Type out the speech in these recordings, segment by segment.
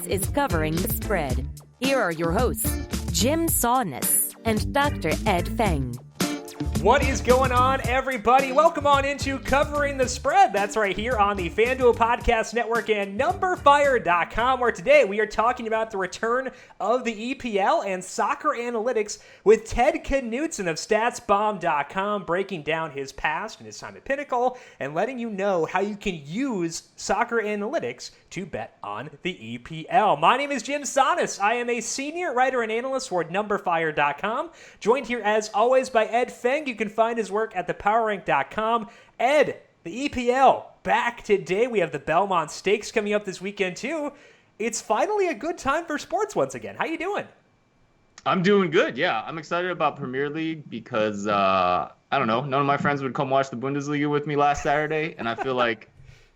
is Covering the Spread. Here are your hosts, Jim Saunders and Dr. Ed Feng. What is going on, everybody? Welcome on into Covering the Spread. That's right here on the FanDuel Podcast Network and numberFire.com, where today we are talking about the return of the EPL and soccer analytics with Ted Knuston of StatsBomb.com, breaking down his past and his time at Pinnacle and letting you know how you can use soccer analytics to bet on the EPL. My name is Jim Saunders. I am a senior writer and analyst for numberFire.com, joined here as always by Ed Feng. You can find his work at thepowerrank.com. Ed, the EPL back today. We have the Belmont Stakes coming up this weekend too. It's finally a good time for sports once again. How you doing? I'm doing good, yeah. I'm excited about Premier League because, I don't know, none of my friends would come watch the Bundesliga with me last Saturday, and I feel like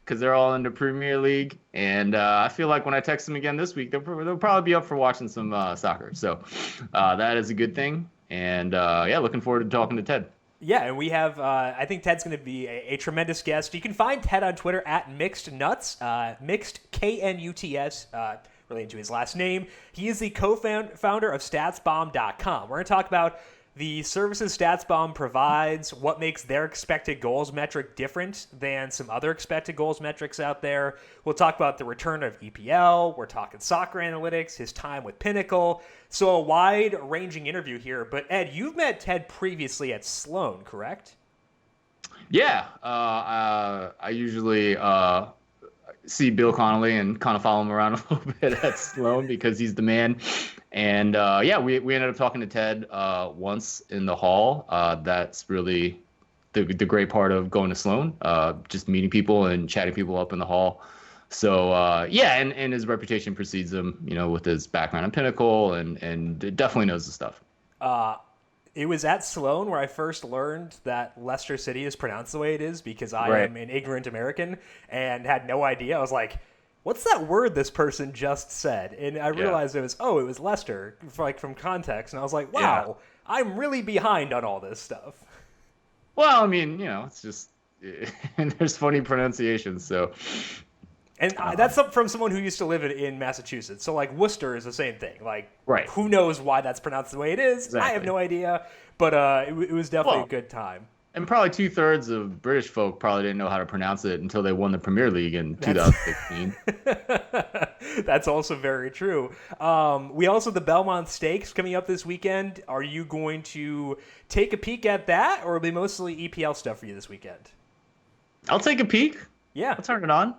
because they're all in the Premier League, and I feel like when I text them again this week, they'll probably be up for watching some soccer. So that is a good thing. And, yeah, looking forward to talking to Ted. Yeah, and we have, I think Ted's going to be a tremendous guest. You can find Ted on Twitter at Mixed Nuts, Mixed K-N-U-T-S, relating to his last name. He is the co-founder of StatsBomb.com. We're going to talk about the services StatsBomb provides, what makes their expected goals metric different than some other expected goals metrics out there. We'll talk about the return of EPL. We're talking soccer analytics, his time with Pinnacle. So a wide-ranging interview here. But Ed, you've met Ted previously at Sloan, correct? Yeah, I usually see Bill Connolly and kind of follow him around a little bit at Sloan because he's the man. And yeah, we ended up talking to Ted once in the hall. That's really the great part of going to Sloan, just meeting people and chatting people up in the hall. So yeah, and his reputation precedes him, you know, with his background in Pinnacle and definitely knows the stuff. It was at Sloan where I first learned that Leicester City is pronounced the way it is because I am an ignorant American and had no idea. I was like, what's that word this person just said? And I realized it was Leicester, from context. And I was like, wow, I'm really behind on all this stuff. Well, I mean, you know, it's just, and there's funny pronunciations, so. And that's from someone who used to live in Massachusetts. So, like, Worcester is the same thing. Like, who knows why that's pronounced the way it is? Exactly. I have no idea. But it was definitely a good time. And probably 2/3 of British folk probably didn't know how to pronounce it until they won the Premier League in 2016. That's also very true. We also have the Belmont Stakes coming up this weekend. Are you going to take a peek at that, or will it be mostly EPL stuff for you this weekend? I'll take a peek. Yeah. I'll turn it on.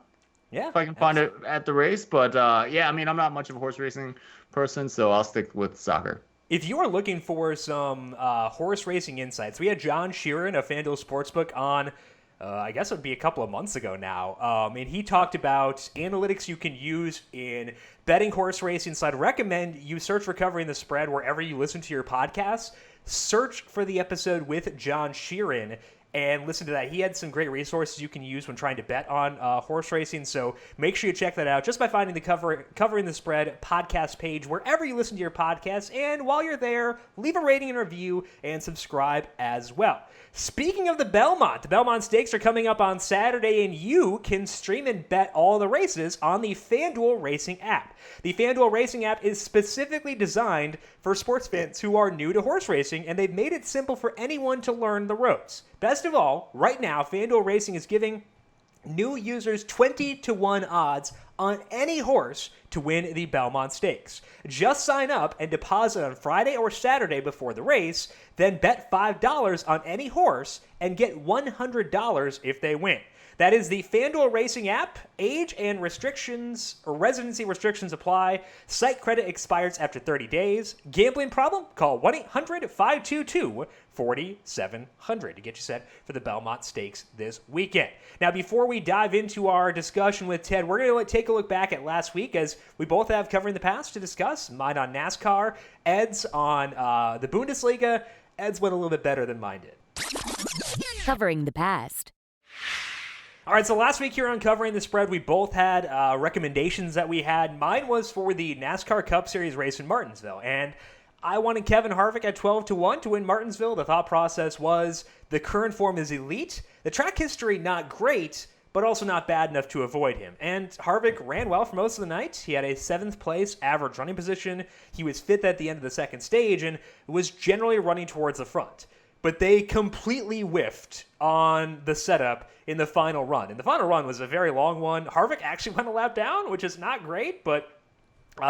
Yeah, if I can find it at the race. But yeah, I mean, I'm not much of a horse racing person, so I'll stick with soccer. If you are looking for some horse racing insights, we had John Sheeran of FanDuel Sportsbook on, I guess it would be a couple of months ago now. And he talked about analytics you can use in betting horse racing. So I'd recommend you search for Covering the Spread wherever you listen to your podcasts. Search for the episode with John Sheeran and listen to that. He had some great resources you can use when trying to bet on horse racing, so make sure you check that out just by finding the Covering the Spread podcast page wherever you listen to your podcasts. And while you're there, leave a rating and review and subscribe as well. Speaking of the Belmont Stakes are coming up on Saturday, and you can stream and bet all the races on the FanDuel Racing App. The FanDuel Racing App is specifically designed for sports fans who are new to horse racing, and they've made it simple for anyone to learn the ropes. Best of all, right now, FanDuel Racing is giving new users 20-1 odds on any horse to win the Belmont Stakes. Just sign up and deposit on Friday or Saturday before the race, then bet $5 on any horse and get $100 if they win. That is the FanDuel Racing App. Age and restrictions or residency restrictions apply. Site credit expires after 30 days. Gambling problem? Call 1-800-522-4700 to get you set for the Belmont Stakes this weekend. Now, before we dive into our discussion with Ted, we're going to take a look back at last week as we both have Covering the Past to discuss. Mine on NASCAR, Ed's on the Bundesliga. Ed's went a little bit better than mine did. Covering the Past. All right, so last week here on Covering the Spread, we both had recommendations that we had. Mine was for the NASCAR Cup Series race in Martinsville, and I wanted Kevin Harvick at 12-1 to win Martinsville. The thought process was the current form is elite. The track history, not great, but also not bad enough to avoid him. And Harvick ran well for most of the night. He had a 7th place average running position. He was 5th at the end of the second stage and was generally running towards the front. But they completely whiffed on the setup in the final run. And the final run was a very long one. Harvick actually went a lap down, which is not great, but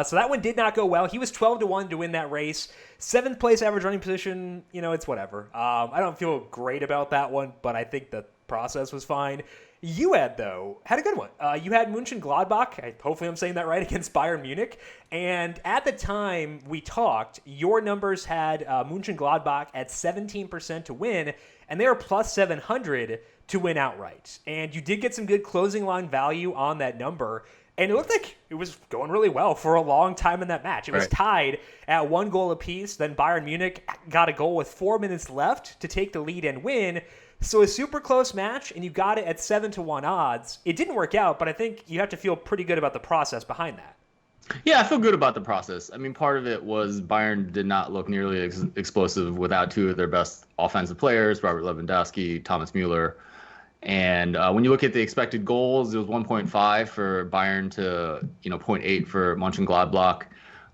so that one did not go well. He was 12-1 to win that race. 7th place average running position, it's whatever. I don't feel great about that one, but I think the process was fine. You had a good one. You had Mönchengladbach, hopefully I'm saying that right, against Bayern Munich. And at the time we talked, your numbers had Mönchengladbach at 17% to win, and they were plus 700 to win outright. And you did get some good closing line value on that number. And it looked like it was going really well for a long time in that match. It was tied at 1 goal apiece. Then Bayern Munich got a goal with 4 minutes left to take the lead and win. So a super close match, and you got it at 7-1 odds. It didn't work out, but I think you have to feel pretty good about the process behind that. Yeah, I feel good about the process. I mean, part of it was Bayern did not look nearly explosive without 2 of their best offensive players, Robert Lewandowski, Thomas Müller. And when you look at the expected goals, it was 1.5 for Bayern to 0.8 for Mönchengladbach.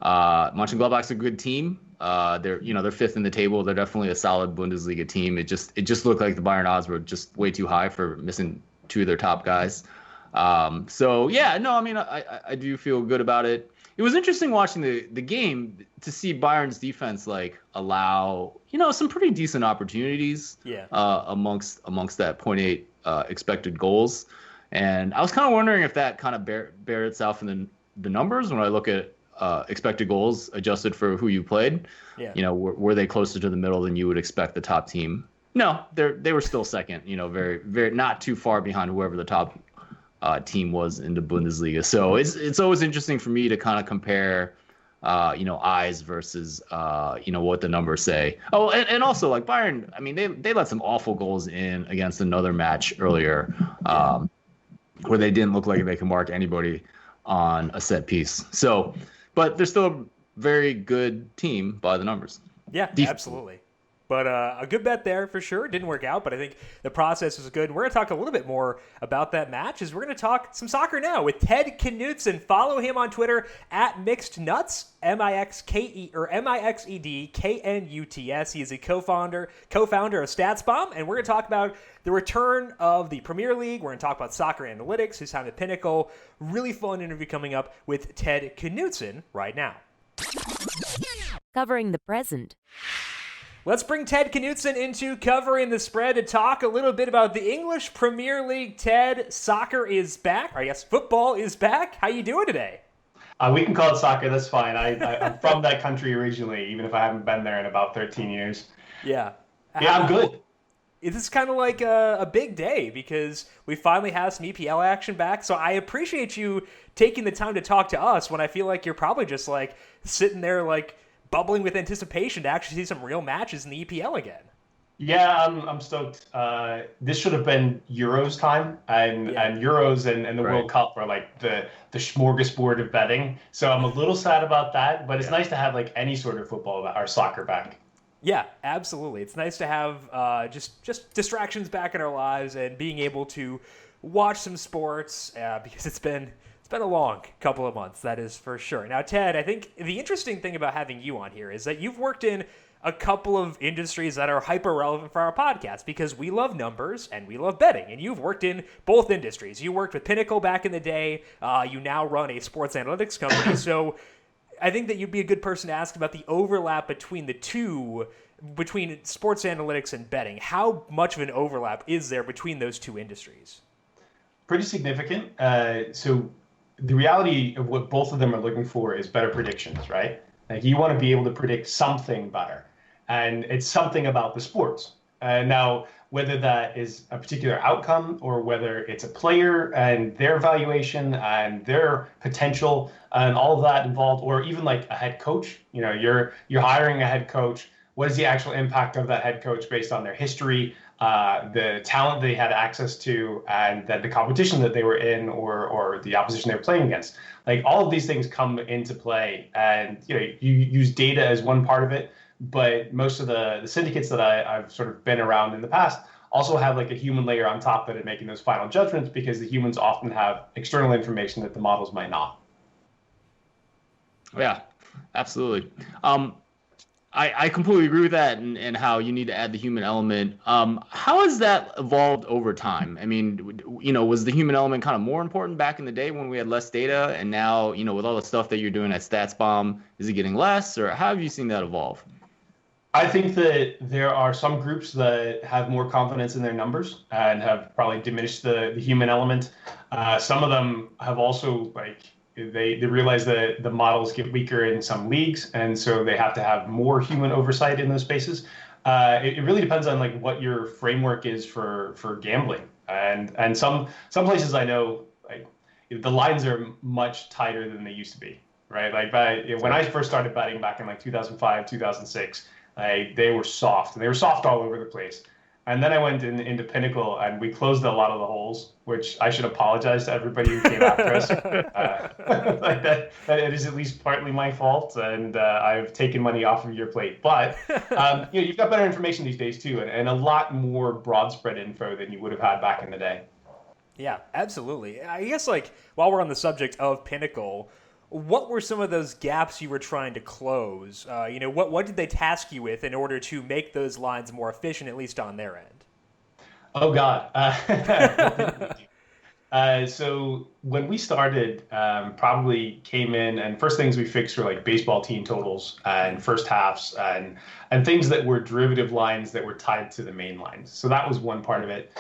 Mönchengladbach's a good team. They're 5th in the table. They're definitely a solid Bundesliga team. It just looked like the Bayern odds were just way too high for missing 2 of their top guys. I do feel good about it. It was interesting watching the game to see Bayern's defense allow some pretty decent opportunities amongst that 0.8 expected goals, and I was kind of wondering if that kind of bear itself in the numbers when I look at expected goals adjusted for who you played. Were they closer to the middle than you would expect the top team? No, they were still second. Very very not too far behind whoever the top team was in the Bundesliga. So it's always interesting for me to kind of compare, eyes versus, what the numbers say. Oh, and also Bayern, I mean, they let some awful goals in against another match earlier where they didn't look like they could mark anybody on a set piece. So, but they're still a very good team by the numbers. Yeah, absolutely. But a good bet there for sure. It didn't work out, but I think the process was good. We're going to talk a little bit more about that match as we're going to talk some soccer now with Ted Knuston. Follow him on Twitter at MixedNuts, MixedKnuts. He is a co-founder of StatsBomb, and we're going to talk about the return of the Premier League. We're going to talk about soccer analytics, his time at Pinnacle. Really fun interview coming up with Ted Knuston right now. Covering the present. Let's bring Ted Knuston into Covering the Spread to talk a little bit about the English Premier League. Ted, soccer is back. Or I guess football is back. How you doing today? We can call it soccer. That's fine. I'm from that country originally, even if I haven't been there in about 13 years. Yeah. Yeah, I'm good. This is kind of like a big day because we finally have some EPL action back. So I appreciate you taking the time to talk to us when I feel like you're probably just sitting there bubbling with anticipation to actually see some real matches in the EPL again. Yeah, I'm stoked. This should have been Euros time, and Euros and the World Cup are the smorgasbord of betting. So I'm a little sad about that, but it's nice to have any sort of football or soccer back. Yeah, absolutely. It's nice to have just distractions back in our lives and being able to watch some sports because it's been a long couple of months, that is for sure. Now, Ted, I think the interesting thing about having you on here is that you've worked in a couple of industries that are hyper relevant for our podcast because we love numbers and we love betting, and you've worked in both industries. You worked with Pinnacle back in the day. You now run a sports analytics company. So I think that you'd be a good person to ask about the overlap between the two, between sports analytics and betting. How much of an overlap is there between those two industries? Pretty significant. So the reality of what both of them are looking for is better predictions, right? You want to be able to predict something better, and it's something about the sports. Now, whether that is a particular outcome or whether it's a player and their valuation and their potential and all of that involved, or even a head coach, you're hiring a head coach. What is the actual impact of that head coach based on their history, the talent they had access to, and the competition that they were in, or the opposition they were playing against? All of these things come into play, and you use data as one part of it, but most of the syndicates that I've sort of been around in the past also have like a human layer on top that is making those final judgments, because the humans often have external information that the models might not. Yeah, absolutely. I completely agree with that, and how you need to add the human element. How has that evolved over time? I mean, was the human element kind of more important back in the day when we had less data, and now, with all the stuff that you're doing at StatsBomb, is it getting less, or how have you seen that evolve? I think that there are some groups that have more confidence in their numbers and have probably diminished the human element. Some of them have also they realize that the models get weaker in some leagues, and so they have to have more human oversight in those spaces. It really depends on what your framework is for gambling, and some places I know the lines are much tighter than they used to be, right? When I first started betting back in 2005, 2006, they were soft, and they were soft all over the place. And then I went into Pinnacle, and we closed a lot of the holes, which I should apologize to everybody who came after us. That it is at least partly my fault, and I've taken money off of your plate. But you've got better information these days too, and a lot more broad spread info than you would have had back in the day. Yeah, absolutely. I guess while we're on the subject of Pinnacle, what were some of those gaps you were trying to close? What did they task you with in order to make those lines more efficient, at least on their end? Oh, God. So when we started, probably came in, and first things we fixed were baseball team totals and first halves and things that were derivative lines that were tied to the main lines. So that was one part of it.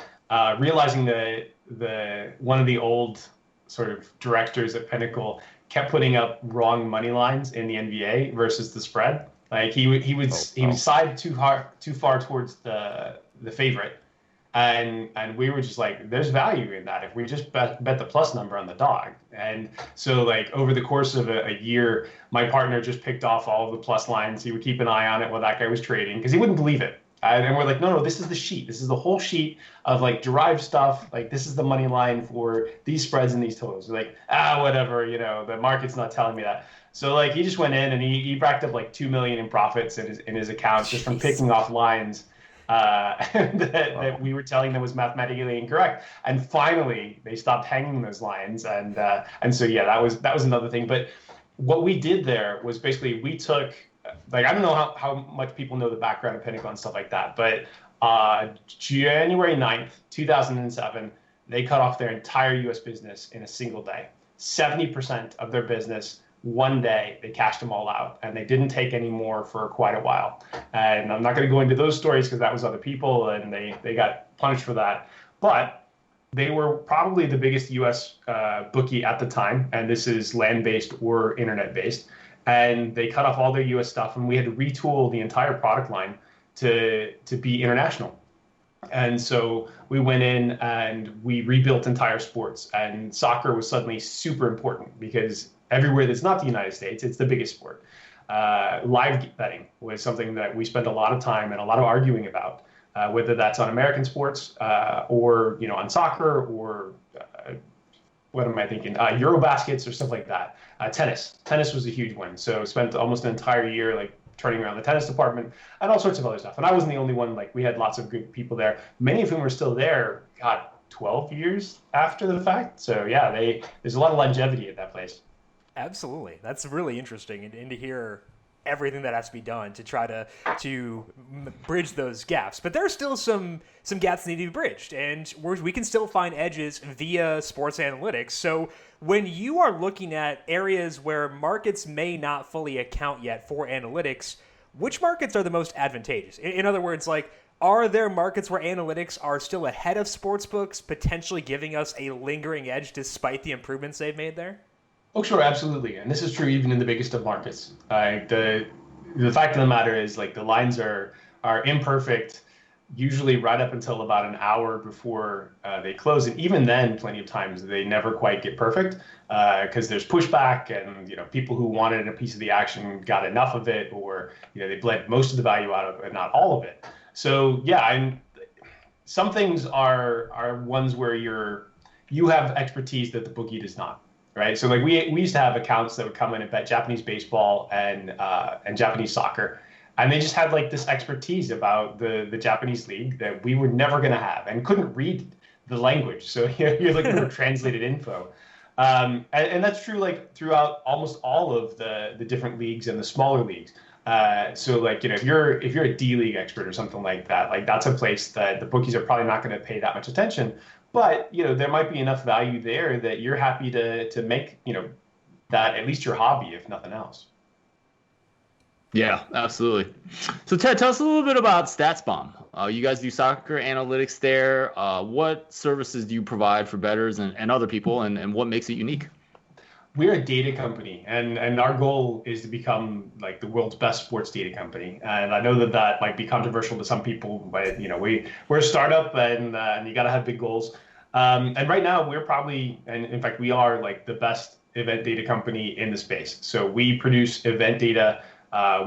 Realizing that one of the old sort of directors at Pinnacle kept putting up wrong money lines in the NBA versus the spread. He would side too far towards the favorite, and we were just there's value in that if we just bet the plus number on the dog. And so over the course of a year, my partner just picked off all of the plus lines. He would keep an eye on it while that guy was trading, because he wouldn't believe it. And we're no, this is the sheet. This is the whole sheet of derived stuff. This is the money line for these spreads and these totals. We're whatever, the market's not telling me that. So he just went in and he racked up $2 million in profits in his account just from picking off lines that we were telling them was mathematically incorrect. And finally, they stopped hanging those lines. And so yeah, that was another thing. But what we did there was basically we took. I don't know how much people know the background of Pinnacle and stuff like that, but January 9th, 2007, they cut off their entire U.S. business in a single day. 70% of their business, one day, they cashed them all out, and they didn't take any more for quite a while. And I'm not going to go into those stories because that was other people, and they got punished for that. But they were probably the biggest U.S. Bookie at the time, and this is land-based or internet-based. And they cut off all their U.S. stuff, and we had to retool the entire product line to be international. And so we went in and we rebuilt entire sports, and soccer was suddenly super important because everywhere that's not the United States, it's the biggest sport. Live betting was something that we spent a lot of time and a lot of arguing about, whether that's on American sports or on soccer or what am I thinking? Eurobaskets or stuff like that. Tennis was a huge one. So spent almost an entire year turning around the tennis department and all sorts of other stuff. And I wasn't the only one. We had lots of good people there, many of whom are still there, 12 years after the fact. So yeah, there's a lot of longevity at that place. Absolutely. That's really interesting, and to hear everything that has to be done to try to bridge those gaps. But there are still some gaps that need to be bridged, and we can still find edges via sports analytics. So when you are looking at areas where markets may not fully account yet for analytics, which markets are the most advantageous? In other words, are there markets where analytics are still ahead of sportsbooks, potentially giving us a lingering edge despite the improvements they've made there? Oh, sure, absolutely. And this is true even in the biggest of markets. The fact of the matter is the lines are imperfect, usually right up until about an hour before they close. And even then, plenty of times they never quite get perfect because there's pushback, and people who wanted a piece of the action got enough of it, or they bled most of the value out of it, not all of it. So yeah, some things are ones where you have expertise that the bookie does not. Right, so we used to have accounts that would come in and bet Japanese baseball and Japanese soccer, And they just had like this expertise about the Japanese league that we were never going to have and couldn't read the language. So you're looking for translated info. And that's true like throughout almost all of the different leagues and the smaller leagues. So like, if you're a D League expert or something like that, like that's a place that the bookies are probably not going to pay that much attention. But, there might be enough value there that you're happy to make, that at least your hobby, if nothing else. Yeah, absolutely. So Ted, tell us a little bit about StatsBomb. You guys do soccer analytics there. What services do you provide for bettors and other people, and what makes it unique? We're a data company, and our goal is to become like the world's best sports data company. And I know that might be controversial to some people, but we're a startup, and you got to have big goals. And right now we're probably, and in fact we are like the best event data company in the space. So we produce event data,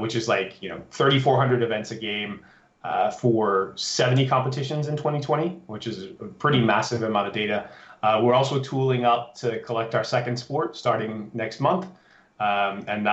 which is like 3,400 events a game for 70 competitions in 2020, which is a pretty massive amount of data. We're also tooling up to collect our second sport starting next month. And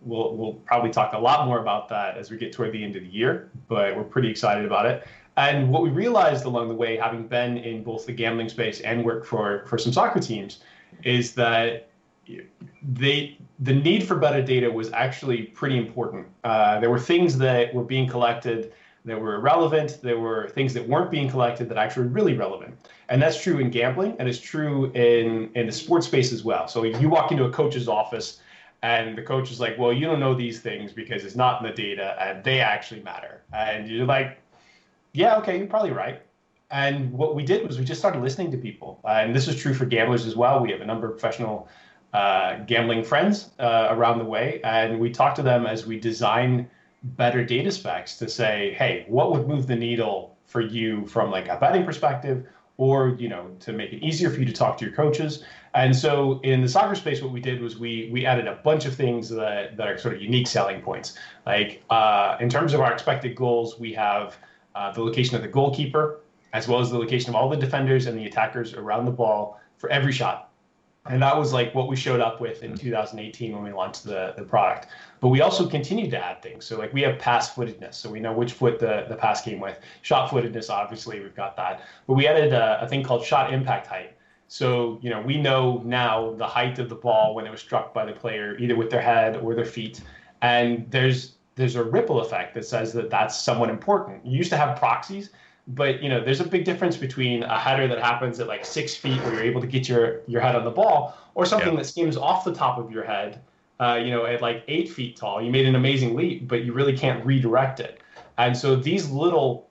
we'll probably talk a lot more about that as we get toward the end of the year, but we're pretty excited about it. And what we realized along the way, having been in both the gambling space and work for some soccer teams, is that the need for better data was actually pretty important. There were things that were being collected that were irrelevant. There were things that weren't being collected that actually were really relevant. And that's true in gambling, and it's true in the sports space as well. So if you walk into a coach's office and the coach is like, well, you don't know these things because it's not in the data and they actually matter. And you're like, yeah, okay, you're probably right. And what we did was we just started listening to people. And this is true for gamblers as well. We have a number of professional gambling friends around the way. And we talk to them as we design better data specs to say, hey, what would move the needle for you from like a betting perspective, or to make it easier for you to talk to your coaches. And so in the soccer space, what we did was we added a bunch of things that are sort of unique selling points. Like in terms of our expected goals, we have the location of the goalkeeper, as well as the location of all the defenders and the attackers around the ball for every shot. And that was like what we showed up with in 2018 when we launched the product. But we also continued to add things. So like we have pass footedness. So we know which foot the pass came with. Shot footedness, obviously, we've got that. But we added a thing called shot impact height. So, we know now the height of the ball when it was struck by the player, either with their head or their feet. And there's a ripple effect that says that that's somewhat important. You used to have proxies, but there's a big difference between a header that happens at like 6 feet where you're able to get your head on the ball, or something that skims off the top of your head, at like 8 feet tall. You made an amazing leap, but you really can't redirect it. And so these little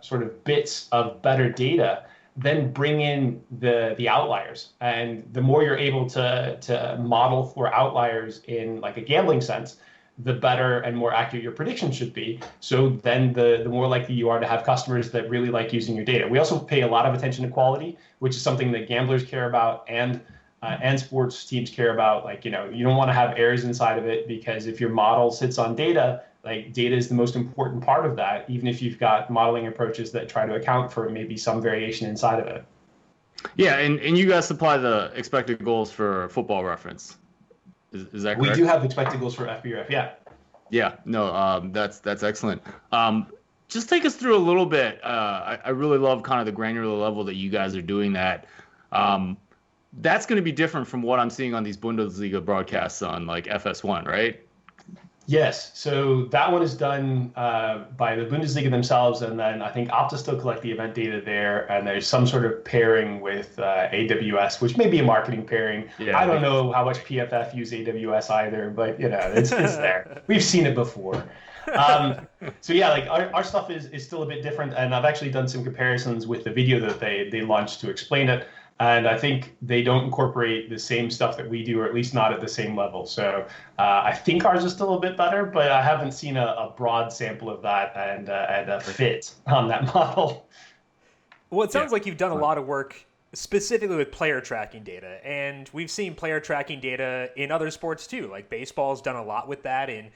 sort of bits of better data then bring in the outliers. And the more you're able to model for outliers in like a gambling sense, the better and more accurate your prediction should be. So then the more likely you are to have customers that really like using your data. We also pay a lot of attention to quality, which is something that gamblers care about and sports teams care about. Like, you don't want to have errors inside of it, because if your model sits on data, like data is the most important part of that, even if you've got modeling approaches that try to account for maybe some variation inside of it. Yeah, and you guys supply the expected goals for Football Reference. Is that correct? We do have expected goals for FBRF, yeah. Yeah, no, that's excellent. Just take us through a little bit. I really love kind of the granular level that you guys are doing that. That's going to be different from what I'm seeing on these Bundesliga broadcasts on like FS1, right? Yes. So that one is done by the Bundesliga themselves, and then I think Opta still collect the event data there, and there's some sort of pairing with AWS, which may be a marketing pairing. Yeah, I don't know how much PFF use AWS either, but it's there. We've seen it before. So yeah, like our stuff is still a bit different, and I've actually done some comparisons with the video that they launched to explain it. And I think they don't incorporate the same stuff that we do, or at least not at the same level. So I think ours is still a bit better, but I haven't seen a broad sample of that and a fit on that model. Well, it sounds like you've done a lot of work specifically with player tracking data, and we've seen player tracking data in other sports too. Like baseball's done a lot with that in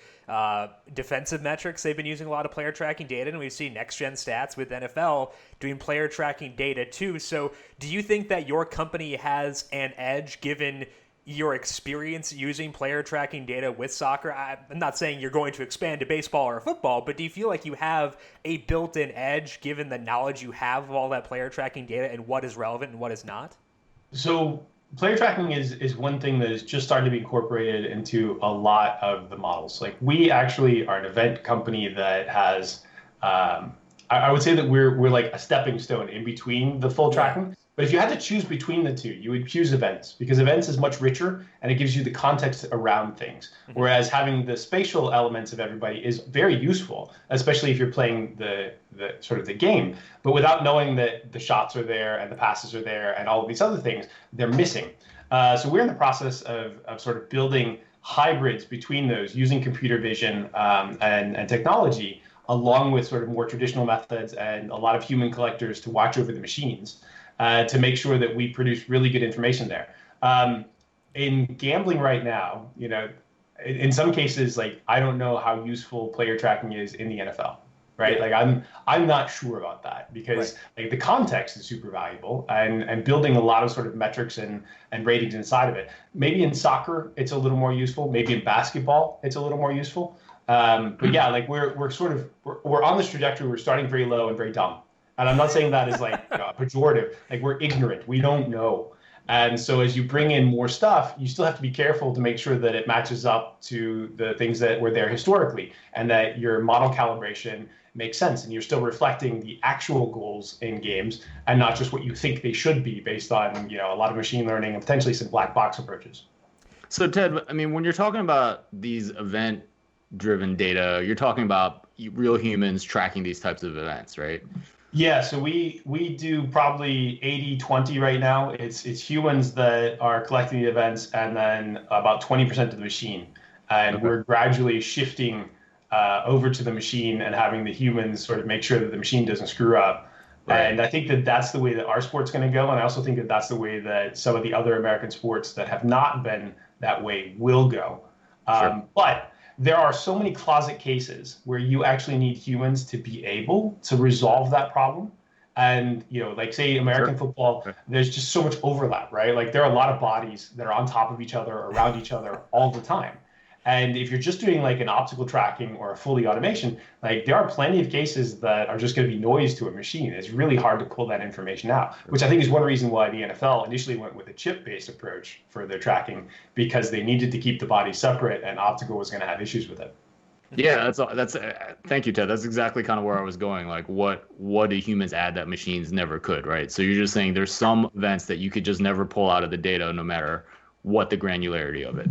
defensive metrics. They've been using a lot of player tracking data, and we've seen Next Gen Stats with NFL doing player tracking data too. So do you think that your company has an edge given your experience using player tracking data with soccer? I'm not saying you're going to expand to baseball or football, but do you feel like you have a built-in edge given the knowledge you have of all that player tracking data and what is relevant and what is not? So player tracking is one thing that is just starting to be incorporated into a lot of the models. Like, we actually are an event company that has, I would say that we're like a stepping stone in between the full tracking. But if you had to choose between the two, you would choose events, because events is much richer and it gives you the context around things. Whereas having the spatial elements of everybody is very useful, especially if you're playing the sort of the game. But without knowing that the shots are there and the passes are there and all of these other things, they're missing. So we're in the process of sort of building hybrids between those using computer vision and technology, along with sort of more traditional methods and a lot of human collectors to watch over the machines. To make sure that we produce really good information there. In gambling right now, in some cases, like, I don't know how useful player tracking is in the NFL, right? Yeah. Like, I'm not sure about that, because like, the context is super valuable, and building a lot of sort of metrics and ratings inside of it. Maybe in soccer it's a little more useful. Maybe in basketball it's a little more useful. But yeah, like we're on this trajectory. We're starting very low and very dumb. And I'm not saying that as like pejorative. Like, we're ignorant. We don't know. And so as you bring in more stuff, you still have to be careful to make sure that it matches up to the things that were there historically, and that your model calibration makes sense, and you're still reflecting the actual goals in games and not just what you think they should be based on, a lot of machine learning and potentially some black box approaches. So Ted, I mean, when you're talking about these event-driven data, you're talking about real humans tracking these types of events, right? Yeah, so we do probably 80-20 right now. It's humans that are collecting the events, and then about 20% of the machine. And we're gradually shifting over to the machine and having the humans sort of make sure that the machine doesn't screw up. Right. And I think that that's the way that our sport's going to go. And I also think that that's the way that some of the other American sports that have not been that way will go. Sure. But there are so many closet cases where you actually need humans to be able to resolve that problem. And, like, say, American football, there's just so much overlap, right? Like, there are a lot of bodies that are on top of each other, around each other all the time. And if you're just doing like an optical tracking or a fully automation, like, there are plenty of cases that are just going to be noise to a machine. It's really hard to pull that information out, which I think is one reason why the NFL initially went with a chip-based approach for their tracking, because they needed to keep the body separate, and optical was going to have issues with it. Yeah, that's thank you, Ted. That's exactly kind of where I was going. Like, what do humans add that machines never could, right? So you're just saying there's some events that you could just never pull out of the data, no matter what the granularity of it.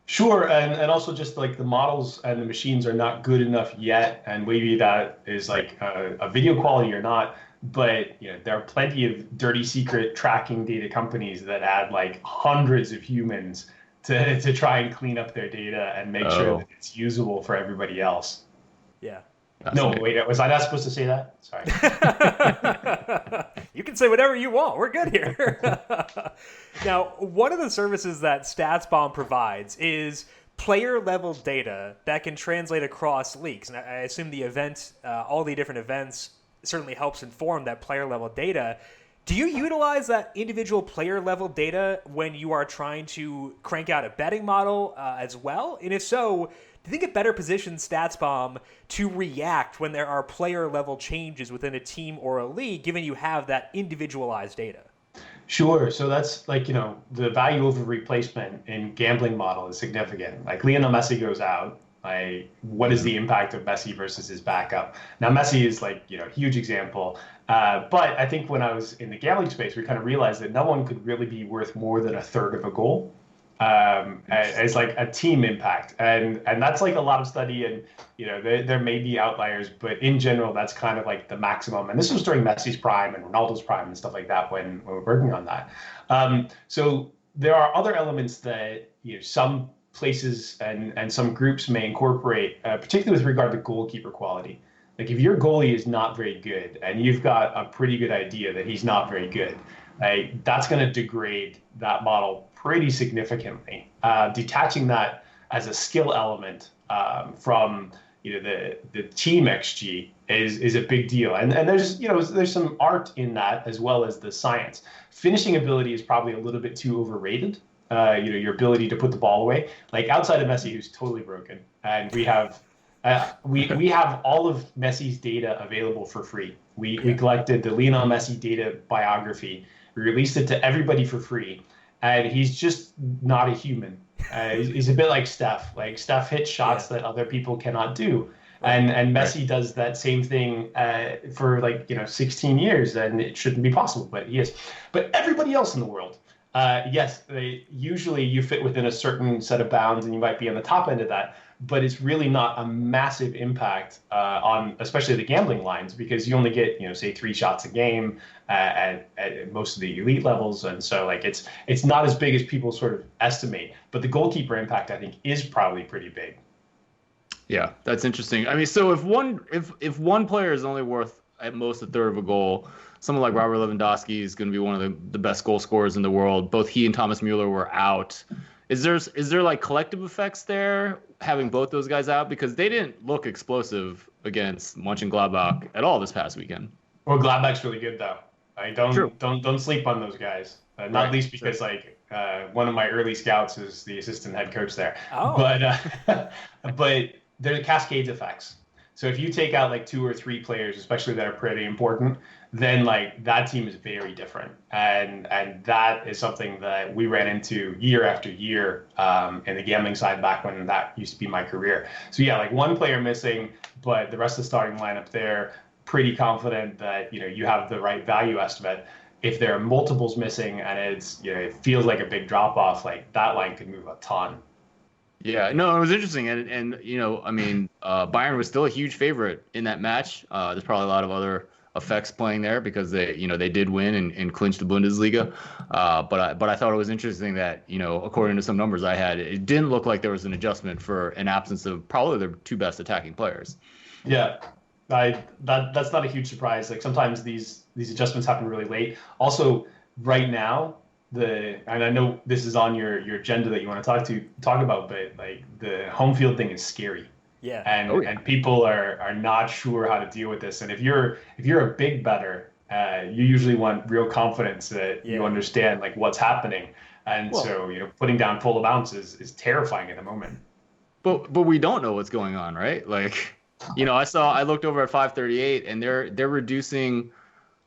Sure, and also just like the models and the machines are not good enough yet, and maybe that is like a video quality or not, but there are plenty of dirty secret tracking data companies that add like hundreds of humans to try and clean up their data and make sure that it's usable for everybody else. Yeah. No, wait, was I not supposed to say that? Sorry. You can say whatever you want. We're good here. Now, one of the services that StatsBomb provides is player-level data that can translate across leagues. And I assume the event, all the different events, certainly helps inform that player-level data. Do you utilize that individual player-level data when you are trying to crank out a betting model as well? And if so, do you think it better positions StatsBomb to react when there are player-level changes within a team or a league, given you have that individualized data? Sure. So that's like, the value over replacement in gambling model is significant. Like, Lionel Messi goes out. What is the impact of Messi versus his backup? Now, Messi is like, huge example. But I think when I was in the gambling space, we kind of realized that no one could really be worth more than a third of a goal. As like a team impact, and that's like a lot of study, and there may be outliers, but in general that's kind of like the maximum. And this was during Messi's prime and Ronaldo's prime and stuff like that when we're working on that. So there are other elements that some places and some groups may incorporate, particularly with regard to goalkeeper quality. Like, if your goalie is not very good and you've got a pretty good idea that he's not very good, that's going to degrade that model pretty significantly. Detaching that as a skill element from the team XG is a big deal, and there's some art in that as well as the science. Finishing ability is probably a little bit too overrated your ability to put the ball away. Like outside of Messi, who's totally broken, and we have we have all of Messi's data available for free. We collected the Lionel Messi data biography. We released it to everybody for free, and he's just not a human. He's a bit like Steph. Like Steph hits shots that other people cannot do. And Messi does that same thing for 16 years, and it shouldn't be possible, but he is. But everybody else in the world, yes, usually you fit within a certain set of bounds, and you might be on the top end of that. But it's really not a massive impact on, especially the gambling lines, because you only get say 3 shots a game at most of the elite levels, and so it's not as big as people sort of estimate. But the goalkeeper impact, I think, is probably pretty big. Yeah, that's interesting. I mean, so if one player is only worth at most a third of a goal, someone like Robert Lewandowski is going to be one of the best goal scorers in the world. Both he and Thomas Mueller were out. Is there like collective effects there having both those guys out, because they didn't look explosive against Mönchengladbach at all this past weekend? Well, Gladbach's really good though. Don't sleep on those guys. Not least because one of my early scouts is the assistant head coach there. Oh. But there are cascades effects. So if you take out 2 or 3 players, especially that are pretty important, then that team is very different. And that is something that we ran into year after year in the gambling side back when that used to be my career. So yeah, one player missing, but the rest of the starting lineup there, pretty confident that you have the right value estimate. If there are multiples missing and it feels like a big drop off, that line could move a ton. Yeah, no, it was interesting, and I mean, Bayern was still a huge favorite in that match. There's probably a lot of other effects playing there because they did win and clinched the Bundesliga. But I thought it was interesting that according to some numbers I had, it didn't look like there was an adjustment for an absence of probably their 2 best attacking players. Yeah, that's not a huge surprise. Sometimes these adjustments happen really late. Also, right now. And I know this is on your agenda that you want to talk about, but the home field thing is scary. Yeah. And people are not sure how to deal with this. And if you're a big bettor, you usually want real confidence that you understand what's happening. And so putting down full amounts is terrifying at the moment. But we don't know what's going on, right? I looked over at 538 and they're reducing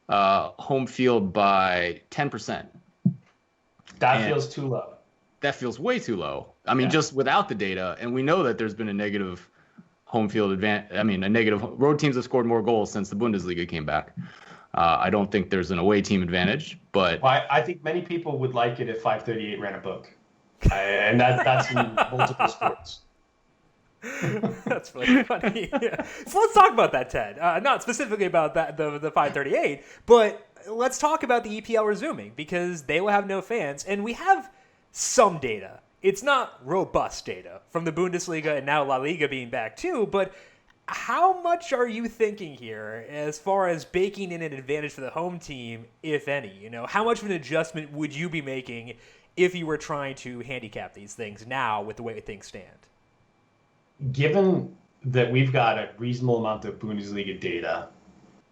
home field by 10%. That feels too low. That feels way too low. I mean, just without the data, and we know that there's been a negative home field advantage. I mean, a negative road teams have scored more goals since the Bundesliga came back. I don't think there's an away team advantage, but I think many people would like it if 538 ran a book, and that's in multiple sports. That's really funny. Yeah. So let's talk about that, Ted. Not specifically about that the 538, but let's talk about the EPL resuming, because they will have no fans, and we have some data. It's not robust data from the Bundesliga and now La Liga being back too, but how much are you thinking here as far as baking in an advantage for the home team, if any? How much of an adjustment would you be making if you were trying to handicap these things now with the way things stand? Given that we've got a reasonable amount of Bundesliga data,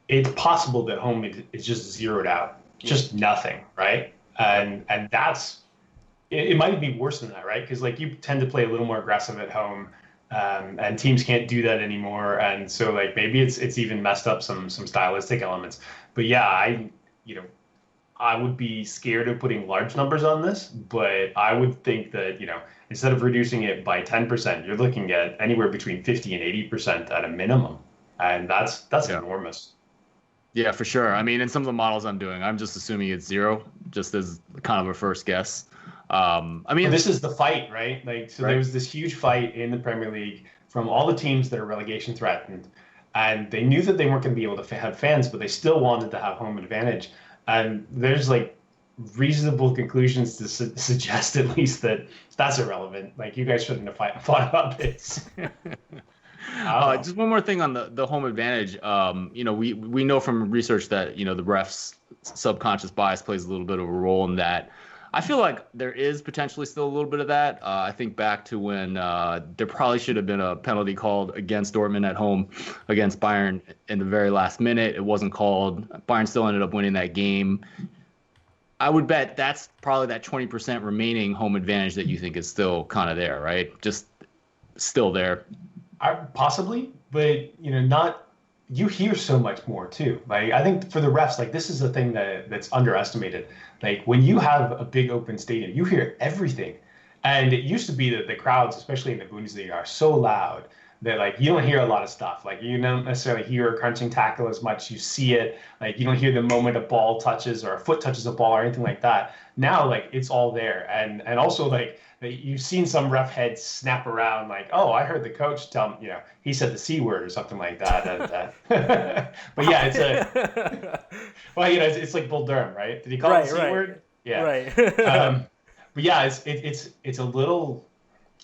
it's possible that home is just zeroed out, just nothing, right? And that's it might be worse than that, right? Because you tend to play a little more aggressive at home, and teams can't do that anymore, and so maybe it's even messed up some stylistic elements. But yeah, I would be scared of putting large numbers on this, but I would think that instead of reducing it by 10%, you're looking at anywhere between 50 and 80% at a minimum, and that's enormous. Yeah, for sure. I mean, in some of the models I'm doing, I'm just assuming it's 0, just as kind of a first guess. This is the fight, right? There was this huge fight in the Premier League from all the teams that are relegation threatened, and they knew that they weren't going to be able to have fans, but they still wanted to have home advantage. And there's reasonable conclusions to suggest at least that that's irrelevant. You guys shouldn't have fought about this. Just one more thing on the home advantage. We know from research that the refs' subconscious bias plays a little bit of a role in that. I feel like there is potentially still a little bit of that. I think back to when there probably should have been a penalty called against Dortmund at home against Bayern in the very last minute. It wasn't called. Bayern still ended up winning that game. I would bet that's probably that 20% remaining home advantage that you think is still kind of there, right? Just still there. Possibly, but not. You hear so much more too. Like I think for the refs, like this is the thing that's underestimated. Like when you have a big open stadium, you hear everything. And it used to be that the crowds, especially in the Bundesliga, are so loud that like you don't hear a lot of stuff. Like you don't necessarily hear a crunching tackle as much. You see it. Like you don't hear the moment a ball touches or a foot touches a ball or anything like that. Now like it's all there. And also like you've seen some ref heads snap around like, oh, I heard the coach tell me, he said the C word or something like that. But yeah, it's well, it's like Bull Durham, right? Did he call it the C word? Yeah. Right. But yeah, it's a little,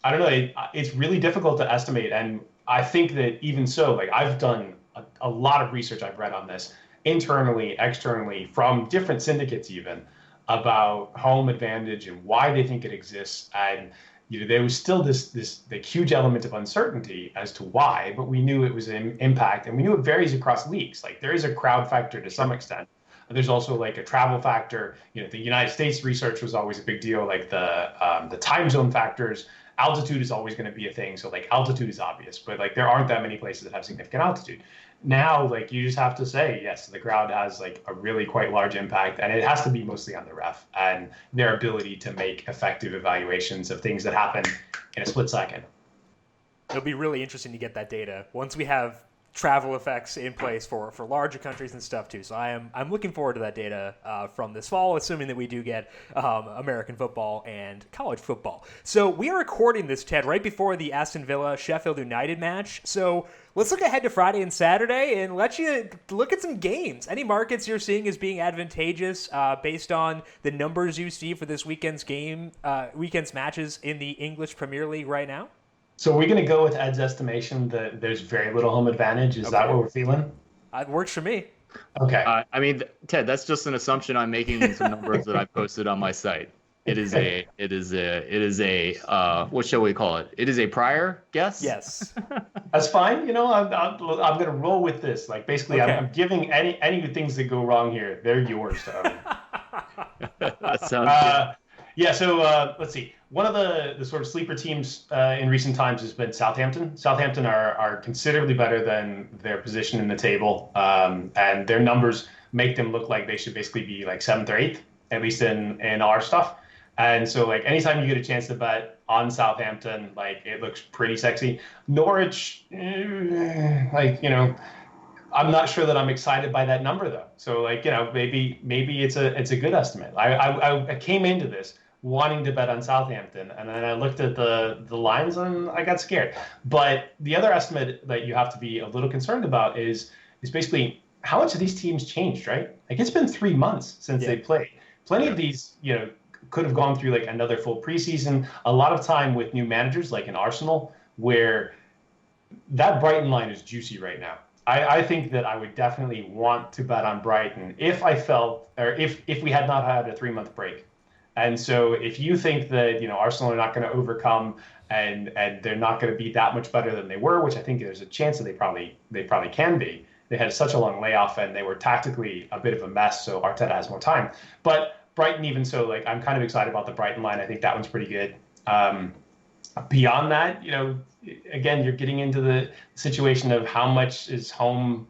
I don't know, it's really difficult to estimate. And I think that even so, like I've done a lot of research I've read on this internally, externally, from different syndicates even, about home advantage and why they think it exists. And there was still the huge element of uncertainty as to why, but we knew it was an impact, and we knew it varies across leagues. Like there is a crowd factor to some extent. There's also like a travel factor. The United States research was always a big deal. Like the time zone factors, altitude is always going to be a thing. So like altitude is obvious, but like there aren't that many places that have significant altitude. Now, like you just have to say, yes, the crowd has like a really quite large impact, and it has to be mostly on the ref and their ability to make effective evaluations of things that happen in a split second. It'll be really interesting to get that data once we have travel effects in place for larger countries and stuff too. So I'm looking forward to that data from this fall, assuming that we do get American football and college football. So we are recording this, Ted, right before the Aston Villa Sheffield United match. So let's look ahead to Friday and Saturday and let you look at some games. Any markets you're seeing as being advantageous based on the numbers you see for this weekend's matches in the English Premier League right now? So we're going to go with Ed's estimation that there's very little home advantage. Is that what we're feeling? It works for me. Okay. I mean, Ted, that's just an assumption I'm making in some numbers that I posted on my site. It is a what shall we call it? It is a prior guess. Yes. That's fine. I'm going to roll with this. Like basically, okay. I'm giving any things that go wrong here, they're yours. That sounds good. Yeah. So let's see. One of the sort of sleeper teams in recent times has been Southampton. Southampton are considerably better than their position in the table, and their numbers make them look like they should basically be like 7th or 8th, at least in our stuff. And so, like, anytime you get a chance to bet on Southampton, like, it looks pretty sexy. Norwich, I'm not sure that I'm excited by that number though. So, like, maybe it's a good estimate. I came into this wanting to bet on Southampton, and then I looked at the lines and I got scared. But the other estimate that you have to be a little concerned about is basically how much have these teams changed, right? Like it's been 3 months since they played. Plenty of these, could have gone through like another full preseason. A lot of time with new managers, like in Arsenal, where that Brighton line is juicy right now. I think that I would definitely want to bet on Brighton if I felt, or if we had not had a 3-month break. And so if you think that, Arsenal are not going to overcome and they're not going to be that much better than they were, which I think there's a chance that they probably can be. They had such a long layoff and they were tactically a bit of a mess, so Arteta has more time. But Brighton, even so, like I'm kind of excited about the Brighton line. I think that one's pretty good. Beyond that, again, you're getting into the situation of how much is home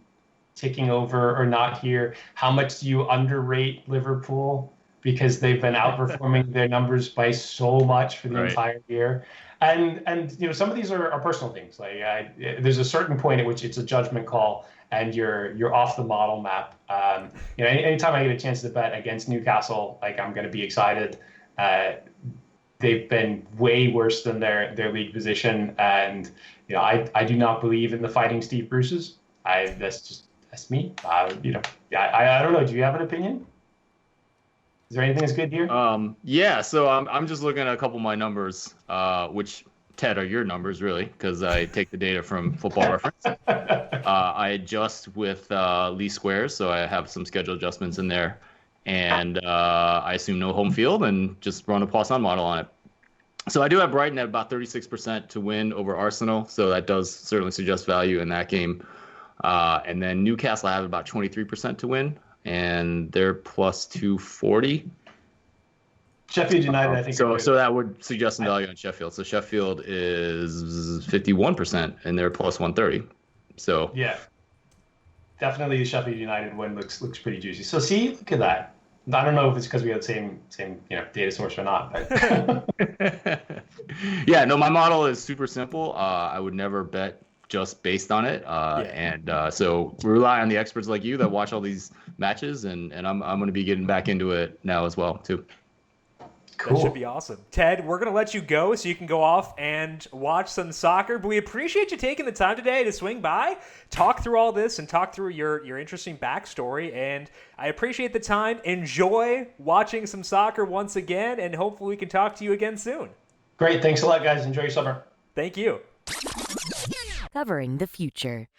ticking over or not here. How much do you underrate Liverpool? Because they've been outperforming their numbers by so much for the entire year. And some of these are personal things. Like there's a certain point at which it's a judgment call and you're off the model map. Anytime I get a chance to bet against Newcastle, like I'm going to be excited. They've been way worse than their league position. And, I do not believe in the fighting Steve Bruce's. That's me. I don't know. Do you have an opinion? Is there anything that's good here? So I'm just looking at a couple of my numbers, which, Ted, are your numbers, really, because I take the data from Football Reference. I adjust with Lee Squares, so I have some schedule adjustments in there. And I assume no home field and just run a Poisson model on it. So I do have Brighton at about 36% to win over Arsenal, so that does certainly suggest value in that game. And then Newcastle I have about 23% to win, and they're plus 240. Sheffield United, I think. So that would suggest some value on Sheffield. So Sheffield is 51%, and they're plus 130. So yeah, definitely the Sheffield United win looks pretty juicy. So see, look at that. I don't know if it's because we have the same data source or not, but yeah, no, my model is super simple. I would never bet just based on it, so we rely on the experts like you that watch all these matches, and I'm going to be getting back into it now as well too. Cool. That should be awesome. Ted, we're going to let you go so you can go off and watch some soccer, but we appreciate you taking the time today to swing by, talk through all this, and talk through your interesting backstory, and I appreciate the time. Enjoy watching some soccer once again, and hopefully we can talk to you again soon. Great. Thanks a lot, guys. Enjoy your summer. Thank you. Covering the future.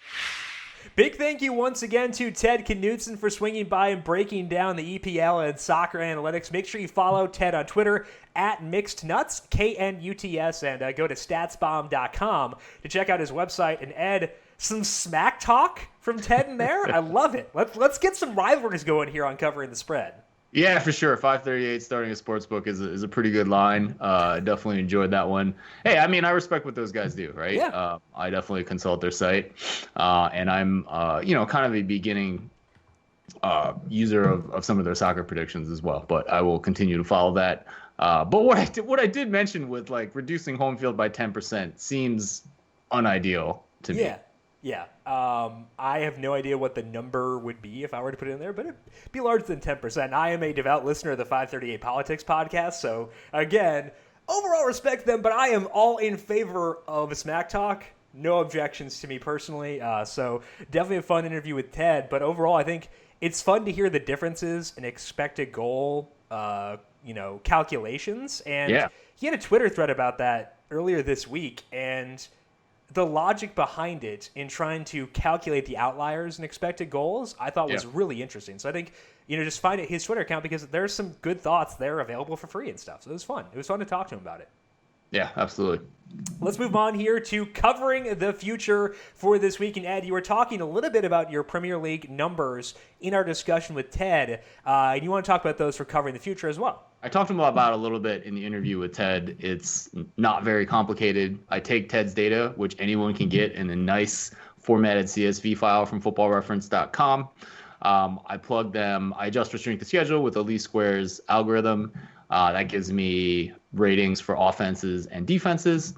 Big thank you once again to Ted Knuston for swinging by and breaking down the EPL and soccer analytics. Make sure you follow Ted on Twitter @MixedNuts, KNUTS, and go to statsbomb.com to check out his website. And Ed, some smack talk from Ted in there. I love it. Let's get some rivalries going here on Covering the Spread. Yeah, for sure. 538 starting a sportsbook is a pretty good line. Definitely enjoyed that one. Hey, I mean, I respect what those guys do, right? Yeah. I definitely consult their site, and I'm kind of a beginning user of some of their soccer predictions as well. But I will continue to follow that. But what I did mention with like reducing home field by 10% seems unideal to me. Yeah. I have no idea what the number would be if I were to put it in there, but it'd be larger than 10%. I am a devout listener of the 538 Politics podcast, so again, overall respect them, but I am all in favor of a smack talk. No objections to me personally. So definitely a fun interview with Ted, but overall I think it's fun to hear the differences in expected goal, calculations. And he had a Twitter thread about that earlier this week, and the logic behind it in trying to calculate the outliers and expected goals, I thought was really interesting. So I think, just find his Twitter account because there's some good thoughts there available for free and stuff. So it was fun. It was fun to talk to him about it. Yeah, absolutely. Let's move on here to covering the future for this week. And Ed, you were talking a little bit about your Premier League numbers in our discussion with Ted. And you want to talk about those for covering the future as well. I talked to him about it a little bit in the interview with Ted. It's not very complicated. I take Ted's data, which anyone can get in a nice formatted CSV file from footballreference.com. I plug them. I adjust for strength of schedule with the least squares algorithm. That gives me ratings for offenses and defenses.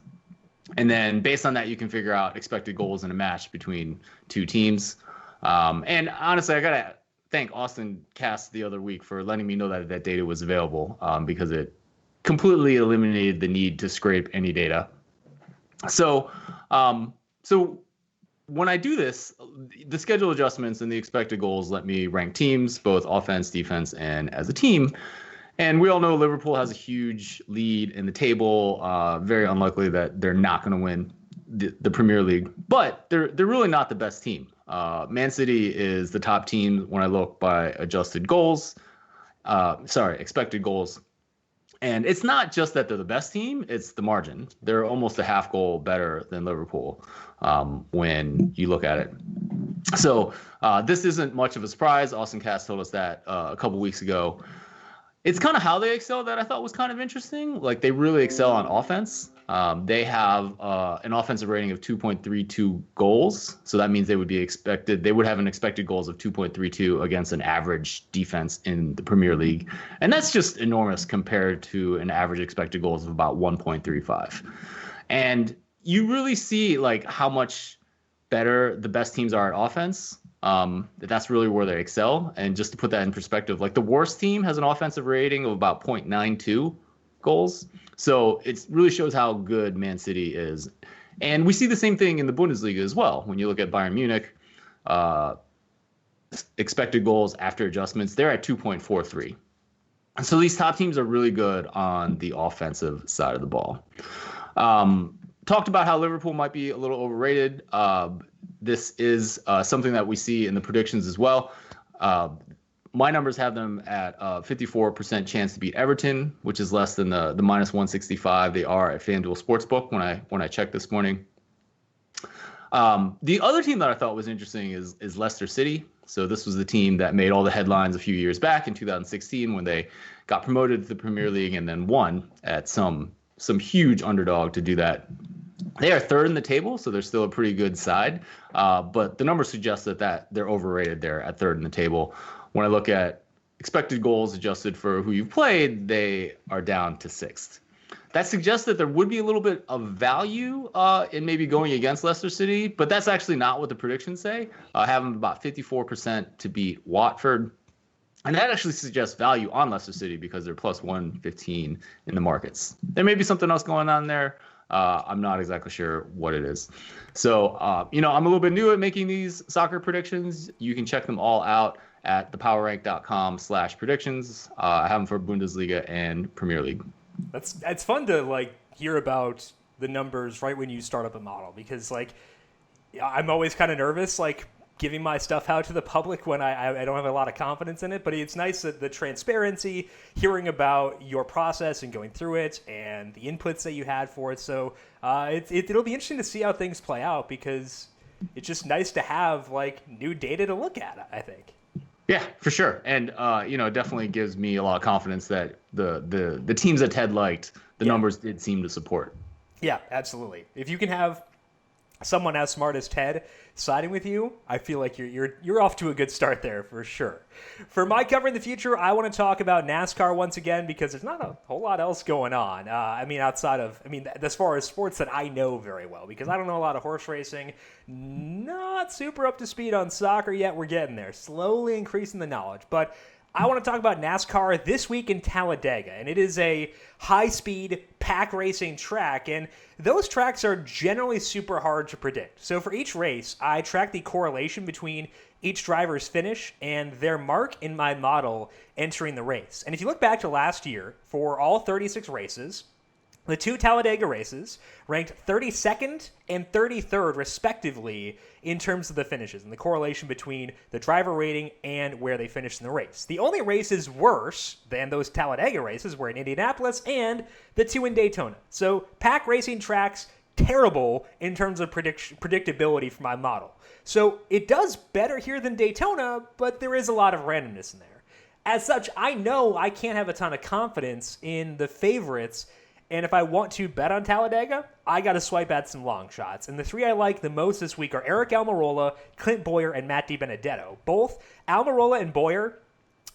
And then based on that, you can figure out expected goals in a match between two teams. And honestly, I got to thank Austin Cass the other week for letting me know that data was available because it completely eliminated the need to scrape any data. So when I do this, the schedule adjustments and the expected goals let me rank teams, both offense, defense, and as a team. And we all know Liverpool has a huge lead in the table. Very unlikely that they're not going to win the Premier League, but they're really not the best team. Man City is the top team when I look by expected goals. And it's not just that they're the best team, it's the margin. They're almost a half goal better than Liverpool when you look at it. So this isn't much of a surprise. Austin Cass told us that a couple weeks ago. It's kind of how they excel that I thought was kind of interesting. Like they really excel on offense. They have an offensive rating of 2.32 goals. So that means they would have an expected goals of 2.32 against an average defense in the Premier League. And that's just enormous compared to an average expected goals of about 1.35. And you really see like how much better the best teams are at offense. That's really where they excel. And just to put that in perspective, like the worst team has an offensive rating of about 0.92 goals. So it really shows how good Man City is. And we see the same thing in the Bundesliga as well. When you look at Bayern Munich, expected goals after adjustments, they're at 2.43. So these top teams are really good on the offensive side of the ball. Talked about how Liverpool might be a little overrated. This is something that we see in the predictions as well. My numbers have them at 54% chance to beat Everton, which is less than the minus 165 they are at FanDuel Sportsbook when I checked this morning. The other team that I thought was interesting is Leicester City. So this was the team that made all the headlines a few years back in 2016 when they got promoted to the Premier League and then won at some huge underdog to do that. They are third in the table, so they're still a pretty good side. But the numbers suggest that they're overrated there at third in the table. When I look at expected goals adjusted for who you've played, they are down to sixth. That suggests that there would be a little bit of value in maybe going against Leicester City, but that's actually not what the predictions say. I have them about 54% to beat Watford. And that actually suggests value on Leicester City because they're plus 115 in the markets. There may be something else going on there. I'm not exactly sure what it is. So, I'm a little bit new at making these soccer predictions. You can check them all out at thepowerrank.com/predictions. I have them for Bundesliga and Premier League. It's fun to hear about the numbers right when you start up a model, because I'm always kind of nervous giving my stuff out to the public when I don't have a lot of confidence in it. But it's nice that the transparency, hearing about your process and going through it and the inputs that you had for it. So it'll be interesting to see how things play out, because it's just nice to have new data to look at, I think. Yeah, for sure. And, it definitely gives me a lot of confidence that the teams that Ted liked, the numbers did seem to support. Yeah, absolutely. If you can have someone as smart as Ted siding with you, I feel like you're off to a good start there for sure. For my cover in the future, I want to talk about NASCAR once again, because there's not a whole lot else going on. As far as sports that I know very well, because I don't know a lot of horse racing, not super up to speed on soccer yet. We're getting there, slowly increasing the knowledge. But I want to talk about NASCAR this week in Talladega, and it is a high-speed pack racing track, and those tracks are generally super hard to predict. So for each race, I track the correlation between each driver's finish and their mark in my model entering the race. And if you look back to last year, for all 36 races, the two Talladega races ranked 32nd and 33rd, respectively, in terms of the finishes and the correlation between the driver rating and where they finished in the race. The only races worse than those Talladega races were in Indianapolis and the two in Daytona. So pack racing tracks, terrible in terms of predictability for my model. So it does better here than Daytona, but there is a lot of randomness in there. As such, I know I can't have a ton of confidence in the favorites. And if I want to bet on Talladega, I got to swipe at some long shots. And the three I like the most this week are Eric Almirola, Clint Bowyer, and Matt DiBenedetto. Both Almirola and Bowyer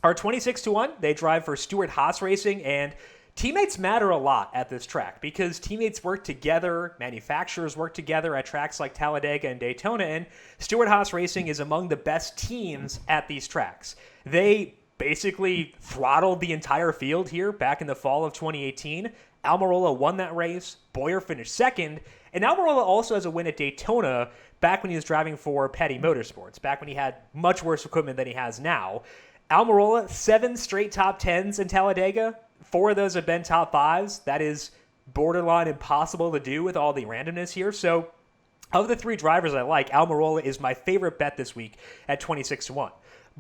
are 26-1. They drive for Stewart-Haas Racing, and teammates matter a lot at this track because teammates work together, manufacturers work together at tracks like Talladega and Daytona, and Stewart-Haas Racing is among the best teams at these tracks. They basically throttled the entire field here back in the fall of 2018. Almirola won that race, Bowyer finished second, and Almirola also has a win at Daytona back when he was driving for Petty Motorsports, back when he had much worse equipment than he has now. Almirola, 7 straight top 10s in Talladega, 4 of those have been top 5s. That is borderline impossible to do with all the randomness here. So of the 3 drivers I like, Almirola is my favorite bet this week at 26-1.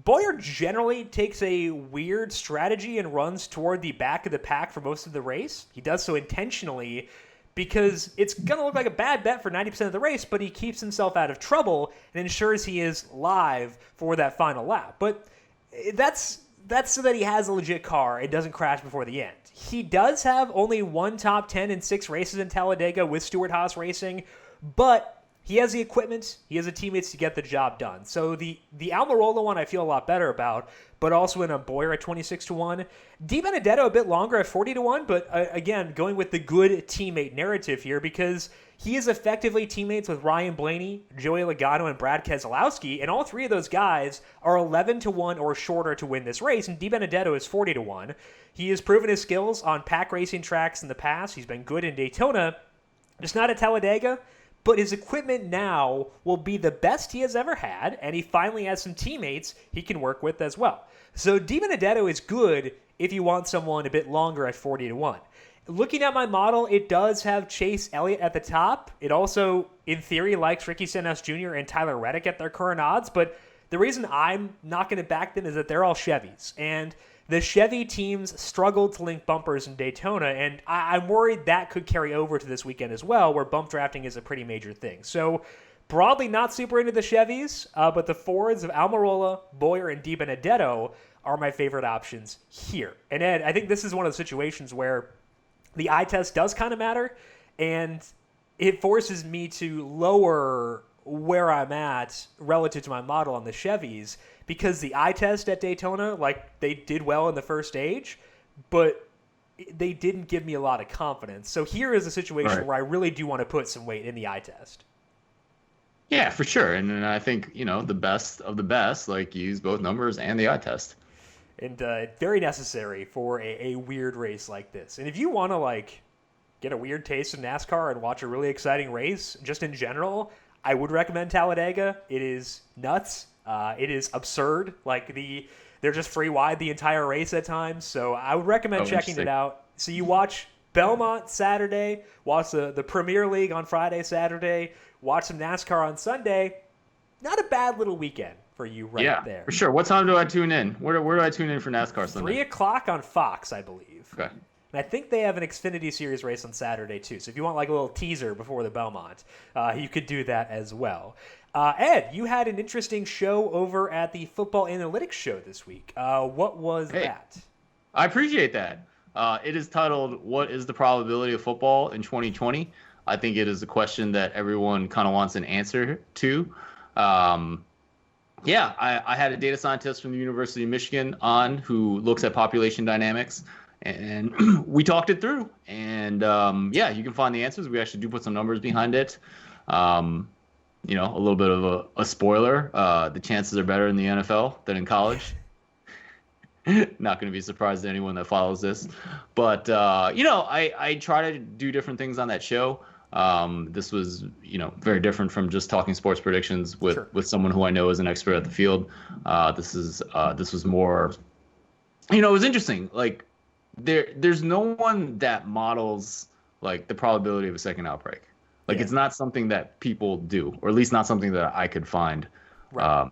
Bowyer generally takes a weird strategy and runs toward the back of the pack for most of the race. He does so intentionally because it's going to look like a bad bet for 90% of the race, but he keeps himself out of trouble and ensures he is live for that final lap. But that's so that he has a legit car and doesn't crash before the end. He does have only 1 top 10 in 6 races in Talladega with Stewart-Haas Racing, but he has the equipment, he has the teammates to get the job done. So the Almirola one I feel a lot better about, but also in a Bowyer at 26-1. DiBenedetto a bit longer at 40-1, but again, going with the good teammate narrative here because he is effectively teammates with Ryan Blaney, Joey Logano, and Brad Keselowski, and all 3 of those guys are 11-1 or shorter to win this race, and DiBenedetto is 40-1. He has proven his skills on pack racing tracks in the past. He's been good in Daytona, just not at Talladega. But his equipment now will be the best he has ever had, and he finally has some teammates he can work with as well. So DiBenedetto is good if you want someone a bit longer at 40-1. Looking at my model, it does have Chase Elliott at the top. It also, in theory, likes Ricky Stenhouse Jr. and Tyler Reddick at their current odds, but the reason I'm not going to back them is that they're all Chevys, and the Chevy teams struggled to link bumpers in Daytona, and I'm worried that could carry over to this weekend as well, where bump drafting is a pretty major thing. So broadly not super into the Chevys, but the Fords of Almirola, Bowyer, and DiBenedetto are my favorite options here. And Ed, I think this is one of the situations where the eye test does kind of matter, and it forces me to lower where I'm at relative to my model on the Chevys, because the eye test at Daytona, like, they did well in the first stage, but they didn't give me a lot of confidence. So here is a situation where I really do want to put some weight in the eye test. Yeah, for sure. And I think, the best of the best, like, use both numbers and the eye test. And very necessary for a weird race like this. And if you want to, like, get a weird taste of NASCAR and watch a really exciting race, just in general, I would recommend Talladega. It is nuts. It is absurd. Like, they're just free wide the entire race at times. So I would recommend checking it out. So you watch Belmont Saturday, watch the Premier League on Friday, Saturday, watch some NASCAR on Sunday. Not a bad little weekend for you there. Yeah, for sure. What time do I tune in? Where do I tune in for NASCAR Sunday? 3 o'clock on Fox, I believe. Okay. And I think they have an Xfinity Series race on Saturday, too. So if you want like a little teaser before the Belmont, you could do that as well. Ed, you had an interesting show over at the Football Analytics Show this week. What was that? I appreciate that. It is titled, "What is the probability of football in 2020?" I think it is a question that everyone kind of wants an answer to. I had a data scientist from the University of Michigan on who looks at population dynamics, and we talked it through. And you can find the answers. We actually do put some numbers behind it. A little bit of a spoiler. The chances are better in the NFL than in college. Not going to be surprised to anyone that follows this. But, I try to do different things on that show. This was, very different from just talking sports predictions with someone who I know is an expert at the field. This was more, it was interesting. Like, there's no one that models, like, the probability of a second outbreak. Like, it's not something that people do, or at least not something that I could find. Right.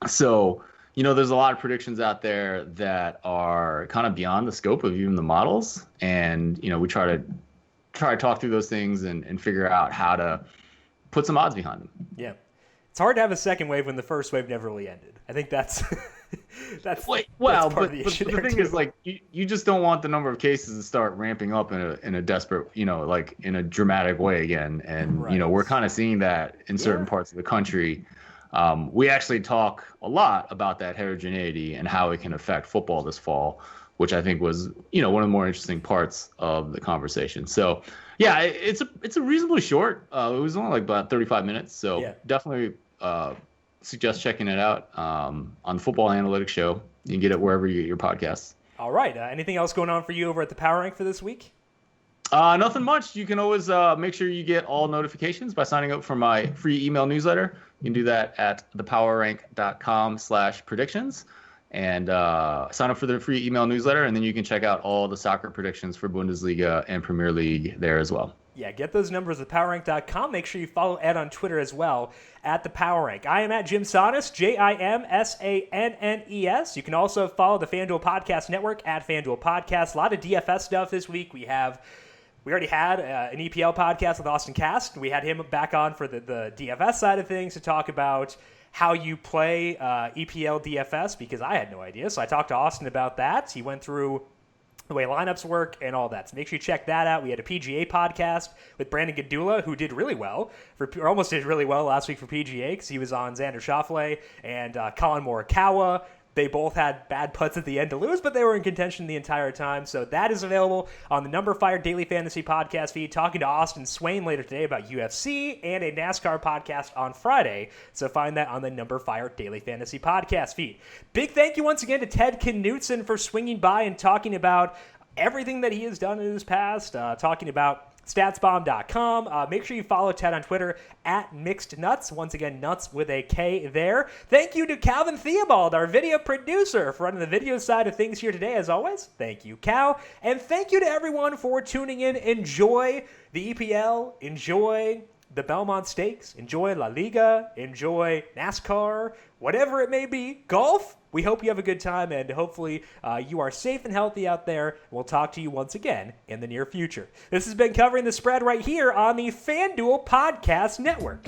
There's a lot of predictions out there that are kind of beyond the scope of even the models. And, we try to talk through those things and figure out how to put some odds behind them. Yeah. It's hard to have a second wave when the first wave never really ended. I think that's part of the issue. The thing is, like, you just don't want the number of cases to start ramping up in a desperate, like, in a dramatic way again. And, we're kind of seeing that in certain parts of the country. We actually talk a lot about that heterogeneity and how it can affect football this fall, which I think was, one of the more interesting parts of the conversation. So, it's a reasonably short. It was only like about 35 minutes. So definitely suggest checking it out on the Football Analytics Show. You can get it wherever you get your podcasts. All right. Anything else going on for you over at the Power Rank for this week? Nothing much. You can always make sure you get all notifications by signing up for my free email newsletter. You can do that at thepowerrank.com/predictions and sign up for the free email newsletter. And then you can check out all the soccer predictions for Bundesliga and Premier League there as well. Yeah, get those numbers at thepowerrank.com. Make sure you follow Ed on Twitter as well, at The Power Rank. I am at Jim Sonnes, JimSannes. You can also follow the FanDuel Podcast Network at FanDuel Podcast. A lot of DFS stuff this week. We already had an EPL podcast with Austin Cast. We had him back on for the DFS side of things to talk about how you play EPL DFS, because I had no idea. So I talked to Austin about that. He went through the way lineups work and all that. So make sure you check that out. We had a PGA podcast with Brandon Gadula, who did really well, almost did really well last week for PGA, because he was on Xander Schauffele and Colin Morikawa. They both had bad putts at the end to lose, but they were in contention the entire time. So that is available on the numberFire Daily Fantasy Podcast feed. Talking to Austin Swain later today about UFC and a NASCAR podcast on Friday. So find that on the numberFire Daily Fantasy Podcast feed. Big thank you once again to Ted Knuston for swinging by and talking about everything that he has done in his past, talking about StatsBomb.com. Make sure you follow Ted on Twitter at Mixed Nuts. Once again, nuts with a K there. Thank you to Calvin Theobald, our video producer, for running the video side of things here today, as always. Thank you, Cal. And thank you to everyone for tuning in. Enjoy the EPL. Enjoy the Belmont Stakes. Enjoy La Liga. Enjoy NASCAR. Whatever it may be. Golf. We hope you have a good time, and hopefully you are safe and healthy out there. We'll talk to you once again in the near future. This has been Covering the Spread right here on the FanDuel Podcast Network.